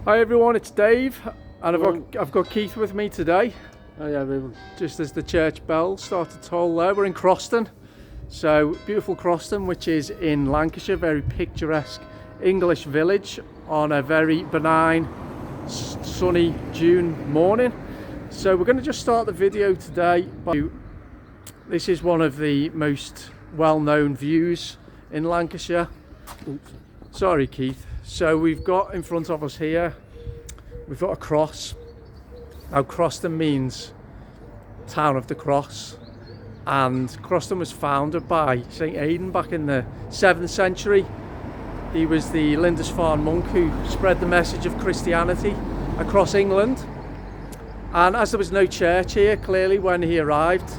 Hi everyone, it's Dave, and I've got Keith with me today. Hi everyone. Just as the church bells start to toll there, we're in Croston. So beautiful Croston, which is in Lancashire, very picturesque English village on a very benign sunny June morning. So we're going to just start the video today by, this is one of the most well-known views in Lancashire. Oops. Sorry Keith. So we've got in front of us here, we've got a cross. Now Croston means town of the cross, and Croston was founded by St Aidan back in the 7th century. He was the Lindisfarne monk who spread the message of Christianity across England. And as there was no church here, clearly when he arrived,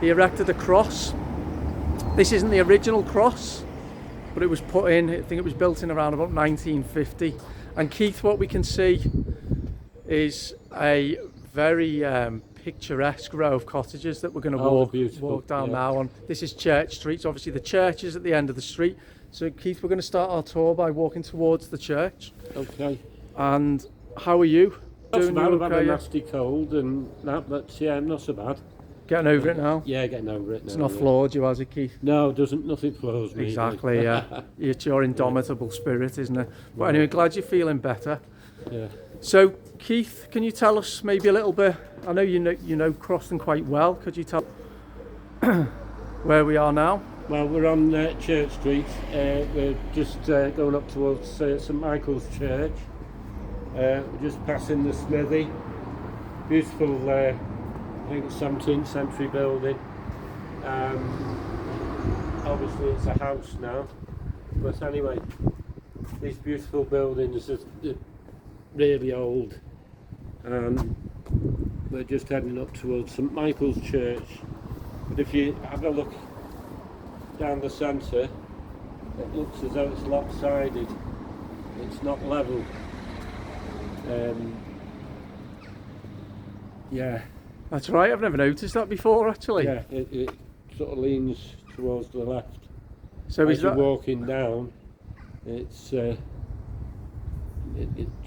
he erected a cross. This isn't the original cross, but it was put in, I think it was built in around about 1950. And Keith, what we can see is a very picturesque row of cottages that we're going to walk down now on. This is Church Street, so obviously the church is at the end of the street. So Keith, we're going to start our tour by walking towards the church. Okay. And how are you? Not so bad. I've had a nasty cold and that, but yeah, not so bad. Getting over it now? Yeah, getting over it now. It's not floored you, has it, Keith? No, it doesn't. Nothing floors me. Exactly, yeah. It's your indomitable spirit, isn't it? But anyway, glad you're feeling better. Yeah. So, Keith, can you tell us maybe a little bit? I know you know Croston quite well. Could you tell where we are now? Well, we're on Church Street. We're just going up towards St Michael's Church. We're just passing the smithy. Beautiful, I think it's 17th century building. Obviously it's a house now. But anyway, these beautiful buildings are really old. We're just heading up towards St Michael's Church. But if you have a look down the centre, it looks as though it's lopsided. It's not level. Yeah. That's right, I've never noticed that before actually. Yeah, it sort of leans towards the left. So as you're walking down, it's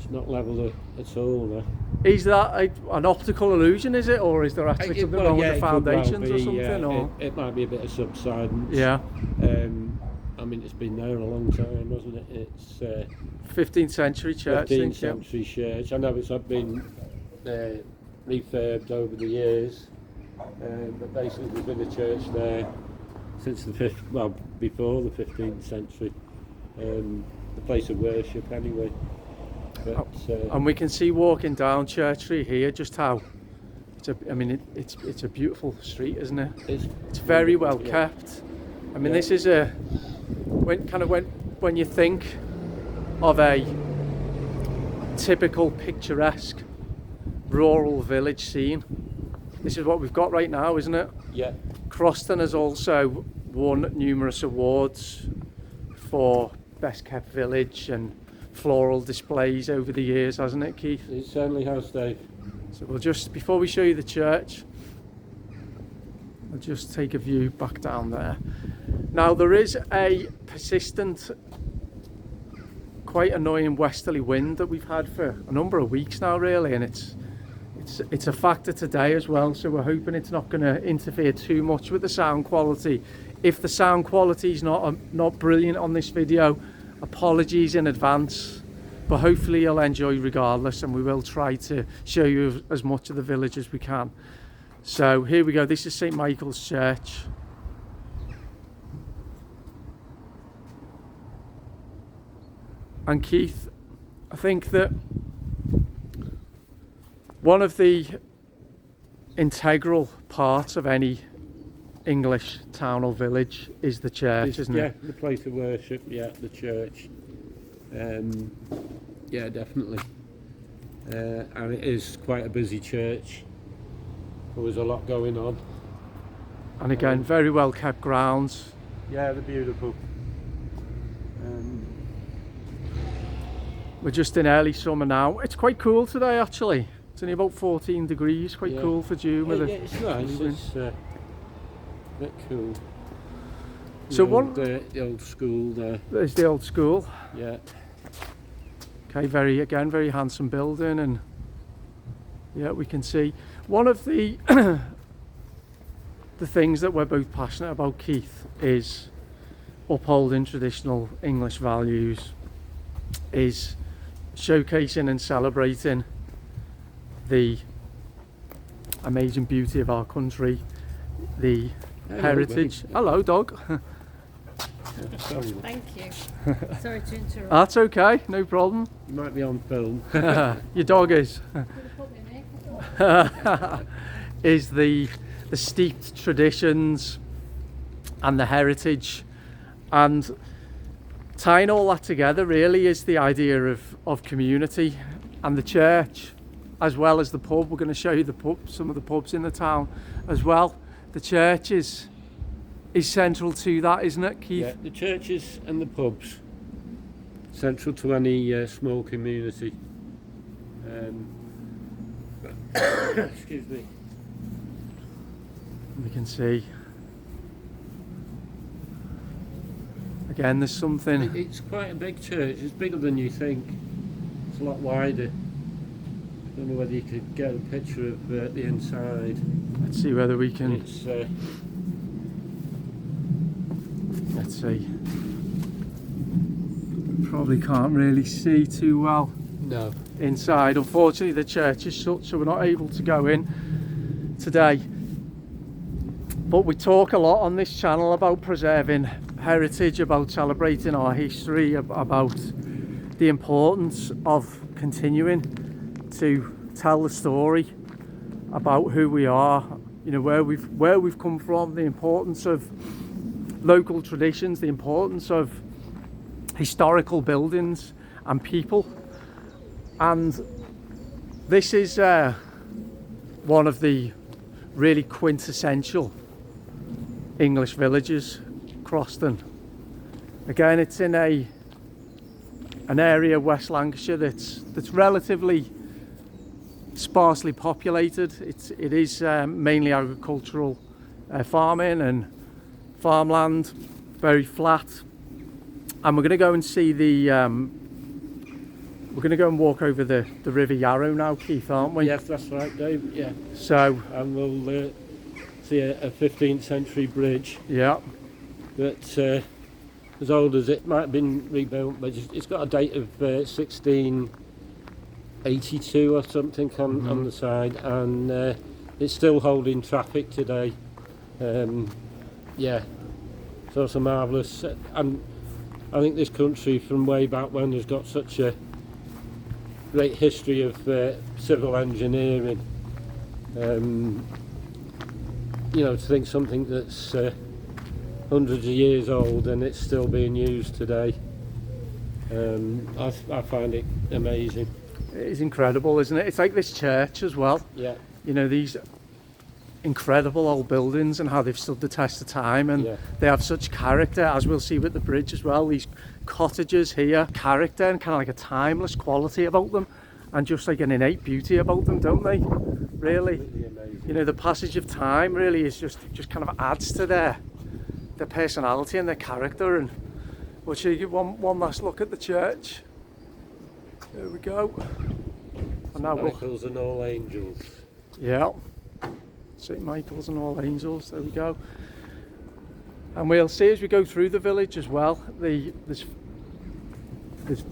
not level at all there. Is that an optical illusion, is it? Or is there actually something wrong with the foundations or something? Or? It might be a bit of subsidence. Yeah. I mean, it's been there a long time, hasn't it? It's 15th century church. 15th century church. I know it's been refurbed over the years, but basically there's been a church there since before the 15th century. The place of worship anyway. But, and we can see walking down Church Street here just how it's a beautiful street, isn't it? It's very well kept. I mean, this is when you think of a typical picturesque rural village scene, this is what we've got right now, isn't it? Yeah. Croston has also won numerous awards for best kept village and floral displays over the years, hasn't it, Keith? It certainly has, Dave. So we'll just, before we show you the church, I'll just take a view back down there. Now there is a persistent, quite annoying westerly wind that we've had for a number of weeks now really, and it's a factor today as well, so we're hoping it's not going to interfere too much with the sound quality. If the sound quality is not brilliant on this video, apologies in advance, but hopefully you'll enjoy regardless, and we will try to show you as much of the village as we can. So here we go, this is St Michael's Church. And Keith, I think that one of the integral parts of any English town or village is the church, isn't it? Yeah, the place of worship, yeah, the church. Yeah, definitely. And it is quite a busy church. There was a lot going on. And again, very well kept grounds. Yeah, they're beautiful. We're just in early summer now. It's quite cool today actually. It's only about 14 degrees, quite cool for June. Yeah, it's nice, it's a bit cool. So the old school there. There's the old school. Yeah. Okay, very handsome building, and yeah, we can see one of the the things that we're both passionate about, Keith, is upholding traditional English values, is showcasing and celebrating the amazing beauty of our country, the heritage. Buddy. Hello, dog. Thank you. Sorry to interrupt. That's okay, no problem. You might be on film. Your dog is. Put my makeup on. Is the steeped traditions and the heritage, and tying all that together really is the idea of community, and the church as well as the pub. We're going to show you the pub, some of the pubs in the town as well. The church is central to that, isn't it, Keith? Yeah, the churches and the pubs, central to any small community. Excuse me. We can see again there's something. It's quite a big church. It's bigger than you think. It's a lot wider. I don't know whether you could get a picture of the inside. Let's see whether we can. It's Let's see. Probably can't really see too well no. inside. Unfortunately, the church is shut, so we're not able to go in today. But we talk a lot on this channel about preserving heritage, about celebrating our history, about the importance of continuing to tell the story about who we are, you know, where we've come from, the importance of local traditions, the importance of historical buildings and people. And this is one of the really quintessential English villages, Croston. Again, it's in an area of West Lancashire that's relatively sparsely populated. It is mainly agricultural farming and farmland, very flat. And we're going to go and see the we're going to go and walk over the River Yarrow now, Keith, aren't we? Yes, that's right, Dave. Yeah. So, And we'll see a 15th century bridge yeah, that's as old as it might have been rebuilt, but it's got a date of 1682 or something on the side, and it's still holding traffic today. Yeah, so it's a marvellous, and I think this country from way back when has got such a great history of civil engineering. You know, to think something that's hundreds of years old and it's still being used today, I find it amazing. it is incredible, isn't it? It's like this church as well. Yeah, You know, these incredible old buildings and how they've stood the test of time, and yeah. they have such character, as we'll see with the bridge as well. These cottages here, character and kind of like a timeless quality about them, and just like an innate beauty about them, don't they? Really, Absolutely amazing. you know, the passage of time really is just kind of adds to their personality and their character. And we'll show you one last look at the church. There we go. And now we'll, Michaels and All Angels. yeah, St Michael's and All Angels, there we go. And we'll see as we go through the village as well, there's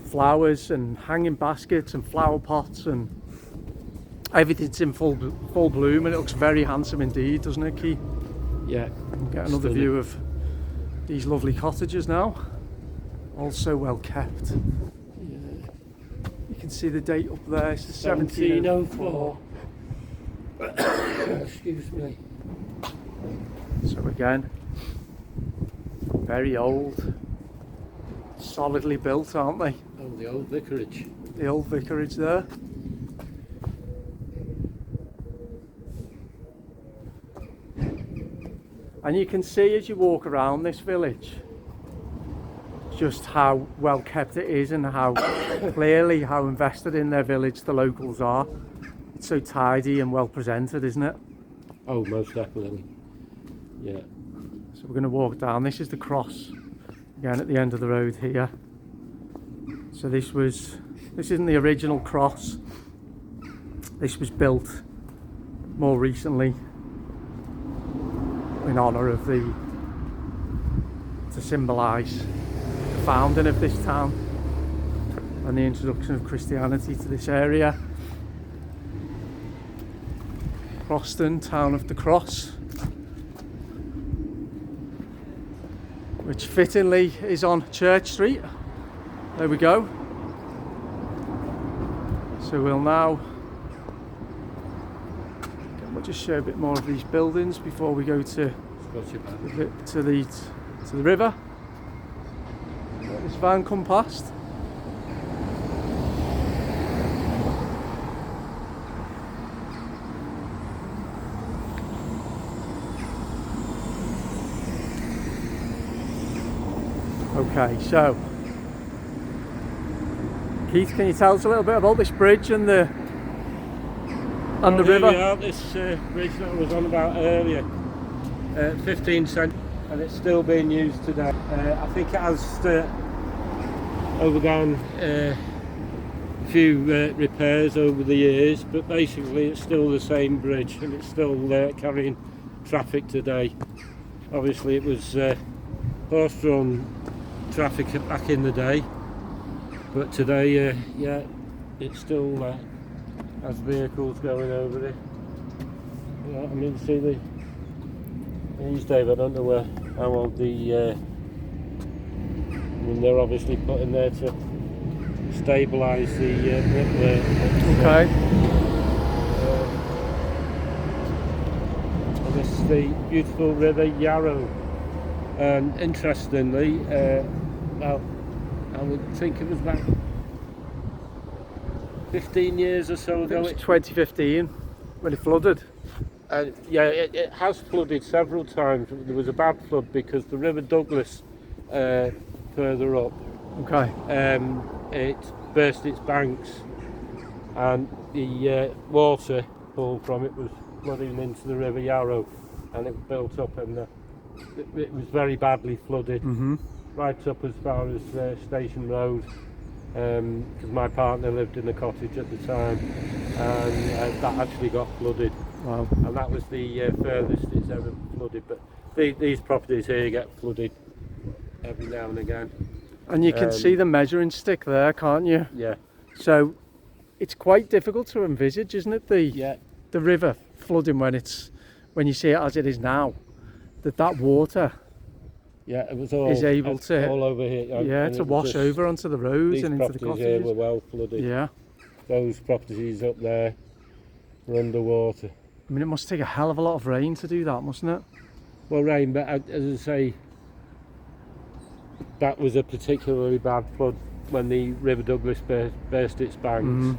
flowers and hanging baskets and flower pots, and everything's in full bloom, and it looks very handsome indeed, doesn't it, Keith? Yeah. We'll get another Stunning. view of these lovely cottages now, also well kept. Yeah. You can see the date up there, it's the 1704. 1704. Excuse me. So again, very old, solidly built, aren't they? Oh, the old vicarage. The old vicarage there. And you can see as you walk around this village just how well kept it is, and how clearly how invested in their village the locals are. It's so tidy and well presented, isn't it? Oh, most definitely. Yeah. So we're going to walk down. This is the cross again at the end of the road here. So this was This isn't the original cross. This was built more recently in honour of to symbolise the founding of this town and the introduction of Christianity to this area. Croston, town of the cross, which fittingly is on Church Street. There we go. So we'll just show a bit more of these buildings before we go to the river. Let this van come past. Okay, so Keith, can you tell us a little bit about this bridge and the river? Yeah, this bridge that I was on about earlier, 15th century, and it's still being used today. I think it has undergone a few repairs over the years, but basically it's still the same bridge and it's still carrying traffic today. Obviously it was horse-drawn traffic back in the day, but today yeah, it still has vehicles going over it. Yeah, I mean, see these days, I don't know how old I mean, they're obviously put in there to stabilise the brickwork. Okay. And this is the beautiful River Yarrow, and interestingly, well, I would think it was about 15 years or so ago. It was 2015 when it flooded. Yeah, it has flooded several times. There was a bad flood because the River Douglas, further up, Okay. it burst its banks, and the water pulled from it was flooding into the River Yarrow, and it built up, and it was very badly flooded. Mm-hmm. Right up as far as Station Road, because my partner lived in a cottage at the time, and that actually got flooded. Wow. And that was the furthest it's ever flooded. But these properties here get flooded every now and again. And you can see the measuring stick there, can't you? Yeah. So it's quite difficult to envisage, isn't it? Yeah. The river flooding when you see it as it is now. That water. Yeah, it was all is able to all over here. Yeah, to wash over onto the roads and into the cottages. Here were cottages. well flooded. Yeah. Those properties up there were underwater. I mean, it must take a hell of a lot of rain to do that, mustn't it? Well, rain, but as I say, that was a particularly bad flood when the River Douglas burst its banks. Mm-hmm.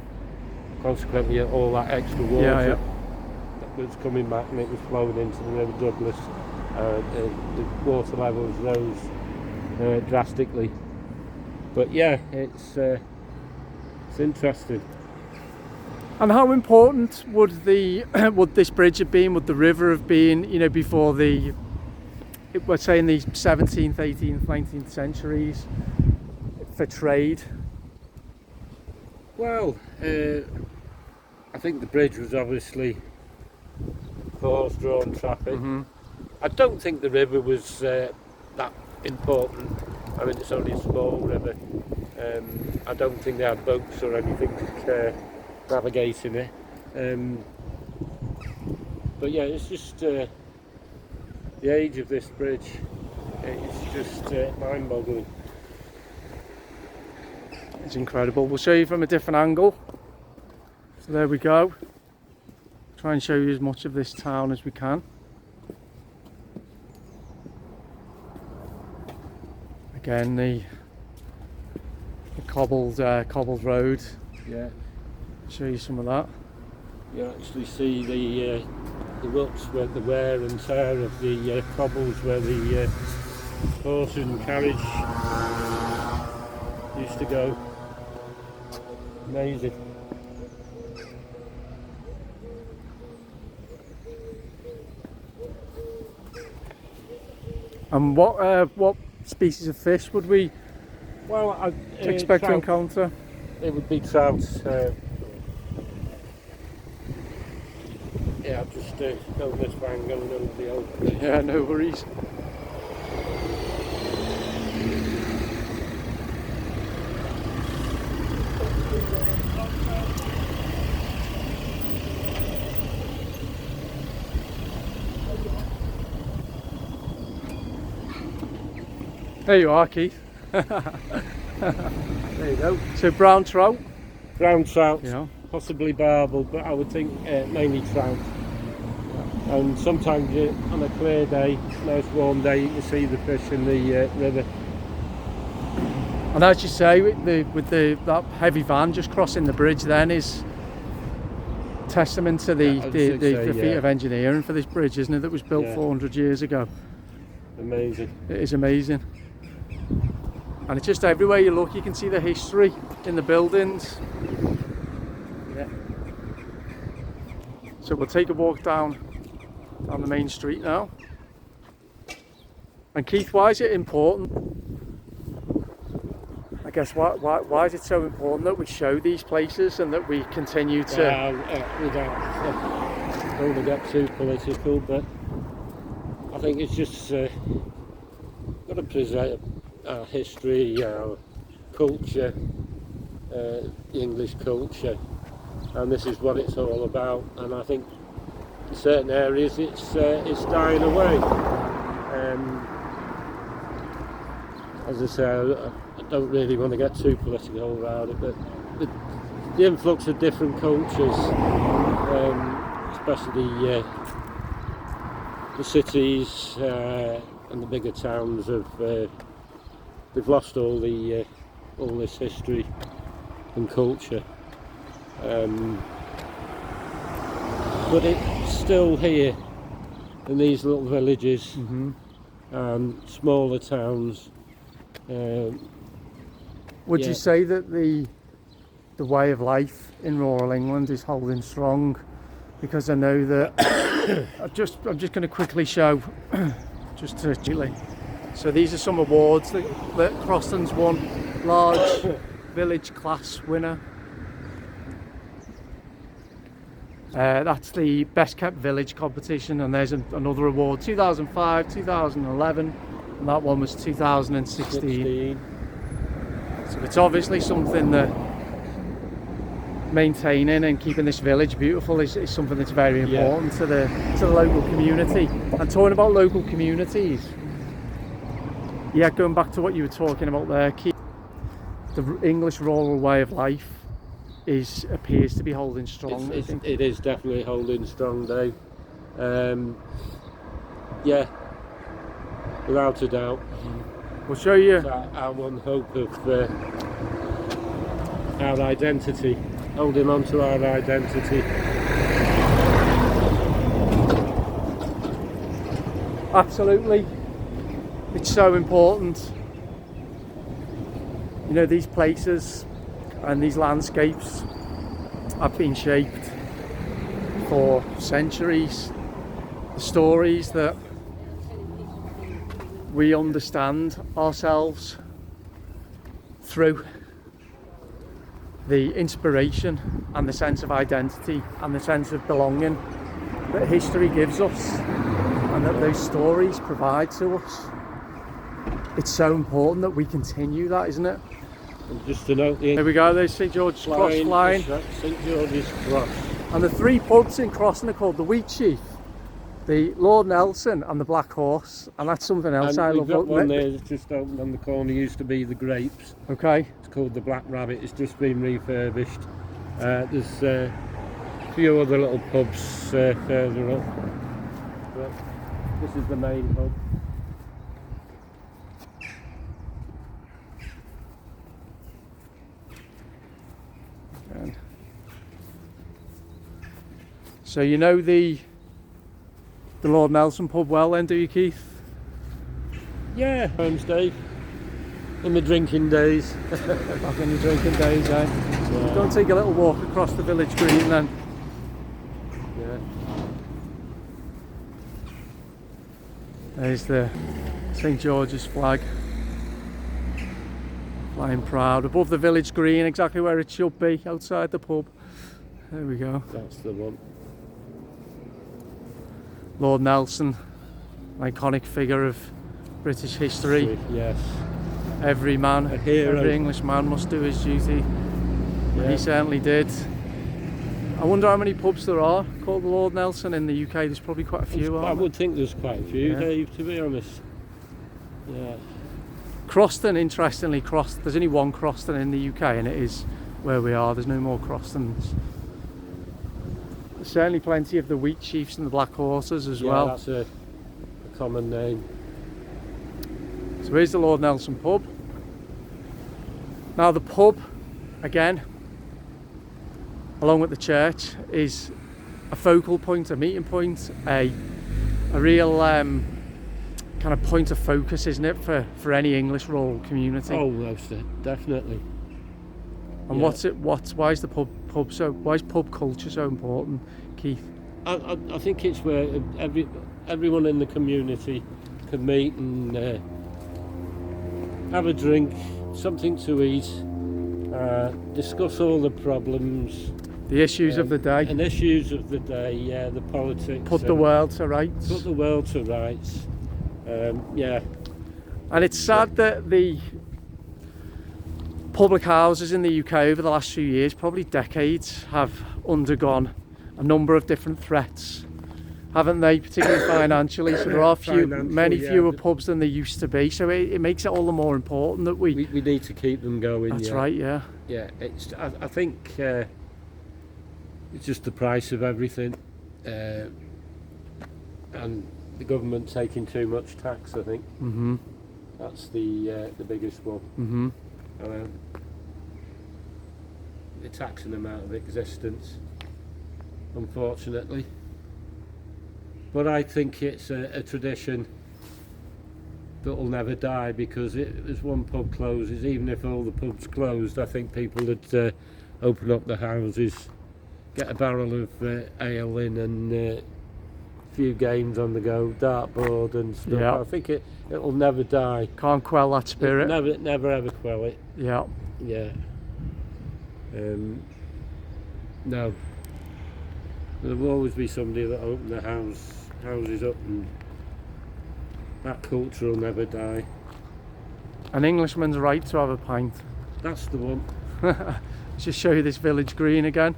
Consequently, all that extra water Yeah. that was coming back, and it was flowing into the River Douglas. The water levels rose drastically, but yeah, it's interesting. And how important would this bridge have been? Would the river have been, before we're saying the 17th, 18th, 19th centuries for trade? Well, I think the bridge was obviously for horse-drawn traffic. Mm-hmm. I don't think the river was that important. I mean, it's only a small river. I don't think they had boats or anything navigating it. But yeah, it's just the age of this bridge. It's just mind-boggling. It's incredible. We'll show you from a different angle. So there we go. Try and show you as much of this town as we can. Again, the cobbled road. Yeah. Show you some of that. You actually see the ruts where the wear and tear of the cobbles where the horse and carriage used to go. Amazing. And what species of fish would we Well, expect to encounter? it would be trout. Yeah, I'll just go this way and go over the old. Yeah, no worries. There you are, Keith. There you go. So brown trout. Brown trout, Yeah. possibly barbel, but I would think mainly trout. And sometimes on a clear day, nice warm day, you can see the fish in the river. And as you say, with that heavy van just crossing the bridge, then is testament to the feat of engineering for this bridge, isn't it? That was built 400 years ago. Amazing. It is amazing. And it's just everywhere you look, you can see the history in the buildings. Yeah. So we'll take a walk down the main street now. And Keith, why is it important? I guess why is it so important that we show these places and that we continue to? We don't want to get too political, but I think it's just got to preserve our history, our culture, the English culture, and this is what it's all about. And I think in certain areas it's dying away. As I say, I don't really want to get too political about it, but the influx of different cultures, especially the cities and the bigger towns, they've lost all this history and culture. But it's still here in these little villages and smaller towns. Would you say that the way of life in rural England is holding strong? Because I know that I'm just going to quickly show just to Chile. So these are some awards that Croston's won. Large village class winner. That's the best kept village competition, and there's another award, 2005, 2011, and that one was 2016. So it's obviously something that maintaining and keeping this village beautiful is something that's very important to the local community. And talking about local communities, going back to what you were talking about there, Keith, the English rural way of life appears to be holding strong. It is definitely holding strong, Dave. Without a doubt. We'll show you. It's our one hope of our identity, holding on to our identity. Absolutely. It's so important. You know, these places and these landscapes have been shaped for centuries. The stories that we understand ourselves through, the inspiration and the sense of identity and the sense of belonging that history gives us and that those stories provide to us. It's so important that we continue that, isn't it? And just to note, there we go, there's St George's Cross flying. St George's Cross. And the three pubs in Croston are called the Wheat Sheaf, the Lord Nelson and the Black Horse, and that's something else I love. We've got one there that's just opened on the corner, used to be the Grapes. Okay. It's called the Black Rabbit, it's just been refurbished. There's a few other little pubs further up. But this is the main pub. So you know the Lord Nelson pub well then, do you, Keith? Yeah, Dave. In the drinking days. Back in the drinking days, eh? Yeah. Go and take a little walk across the village green then. Yeah. There's the St George's flag. Flying proud above the village green, exactly where it should be, outside the pub. There we go. That's the one. Lord Nelson, iconic figure of British history. Yes. Every man, A hero. every Englishman must do his duty. Yeah. He certainly did. I wonder how many pubs there are called the Lord Nelson in the UK. There's probably quite a few, I aren't there? would think there's quite a few, Yeah. Dave, to be honest. Yeah. Croston, interestingly, there's only one Croston in the UK, and it is where we are. There's no more Crostons. There's certainly plenty of the Wheat Chiefs and the Black Horses as Yeah, well. that's a common name. So here's the Lord Nelson pub. Now the pub, again, along with the church, is a focal point, a meeting point, a real kind of point of focus, isn't it, for any English rural community? Oh, most definitely. And Yeah. why is the why is pub culture so important, Keith? I think it's where everyone in the community can meet and have a drink, something to eat, discuss all the problems, The issues of the day, and issues of the day. Yeah, the politics. put the world to rights. Put the world to rights. Yeah. And it's sad that the public houses in the UK over the last few years, probably decades, have undergone a number of different threats, haven't they? Particularly financially. So there are many fewer pubs than there used to be. So it makes it all the more important that we need to keep them going. that's yeah. right, yeah. Yeah, I think it's just the price of everything, and the government taking too much tax. I think that's the biggest one. They're taxing them out of existence, unfortunately. But I think it's a tradition that will never die, because as one pub closes, even if all the pubs closed, I think people would open up the houses, get a barrel of ale in, and a few games on the go, dartboard and stuff. Yeah. I think it'll never die. Can't quell that spirit. Never ever quell it. Yeah. Yeah. No. There will always be somebody that open the houses up, and that culture will never die. An Englishman's right to have a pint. That's the one. Let's just show you this village green again.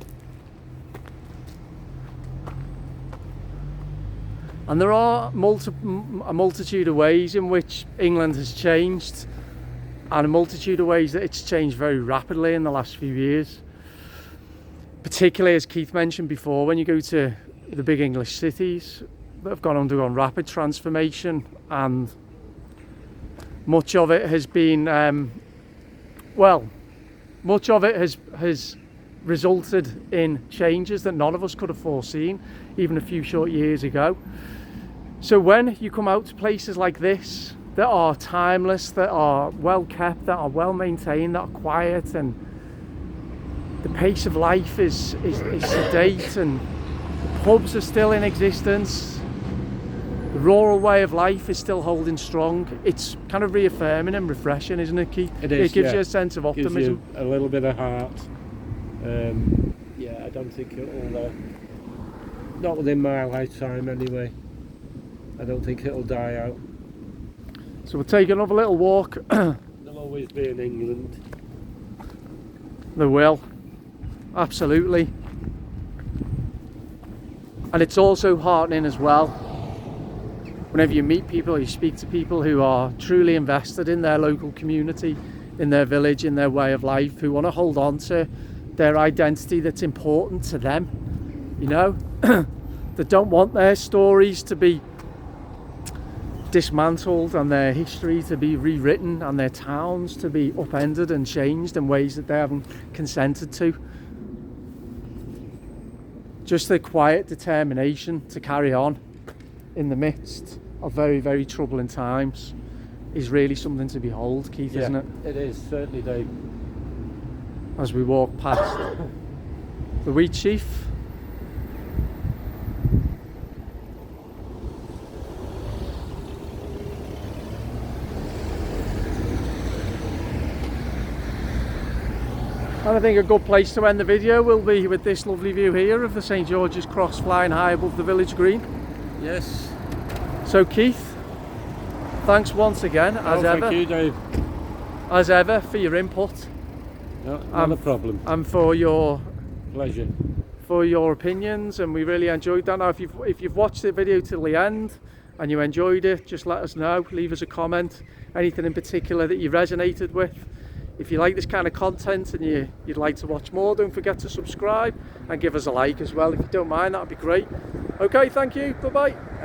And there are a multitude of ways in which England has changed, and a multitude of ways that it's changed very rapidly in the last few years. Particularly, as Keith mentioned before, when you go to the big English cities that have undergone rapid transformation, and much of it has been, much of it has resulted in changes that none of us could have foreseen even a few short years ago. So when you come out to places like this that are timeless, that are well kept, that are well maintained, that are quiet, and the pace of life is sedate, and the pubs are still in existence, the rural way of life is still holding strong, it's kind of reaffirming and refreshing, isn't it, Keith? It is. It gives you a sense of Gives optimism. you a little bit of heart. Yeah, I don't think it'll. Not within my lifetime, anyway. I don't think it'll die out. So we'll take another little walk. There'll always be in England. There will, absolutely. And it's also heartening as well, whenever you meet people, you speak to people who are truly invested in their local community, in their village, in their way of life, who want to hold on to their identity that's important to them, you know, that don't want their stories to be dismantled and their history to be rewritten and their towns to be upended and changed in ways that they haven't consented to. Just the quiet determination to carry on in the midst of very, very troubling times is really something to behold, Keith, isn't it? It is, certainly, Dave. As we walk past the Wheat Chief. And I think a good place to end the video will be with this lovely view here of the St George's Cross flying high above the village green. Yes. So Keith, thanks once again, as ever. Thank you, Dave. As ever, for your input. No, not a problem. And for your Pleasure. For your opinions, and we really enjoyed that. Now, if you've watched the video till the end and you enjoyed it, just let us know. Leave us a comment. Anything in particular that you resonated with. If you like this kind of content and you'd like to watch more, don't forget to subscribe and give us a like as well. If you don't mind, that'd be great. Okay, thank you. Bye bye.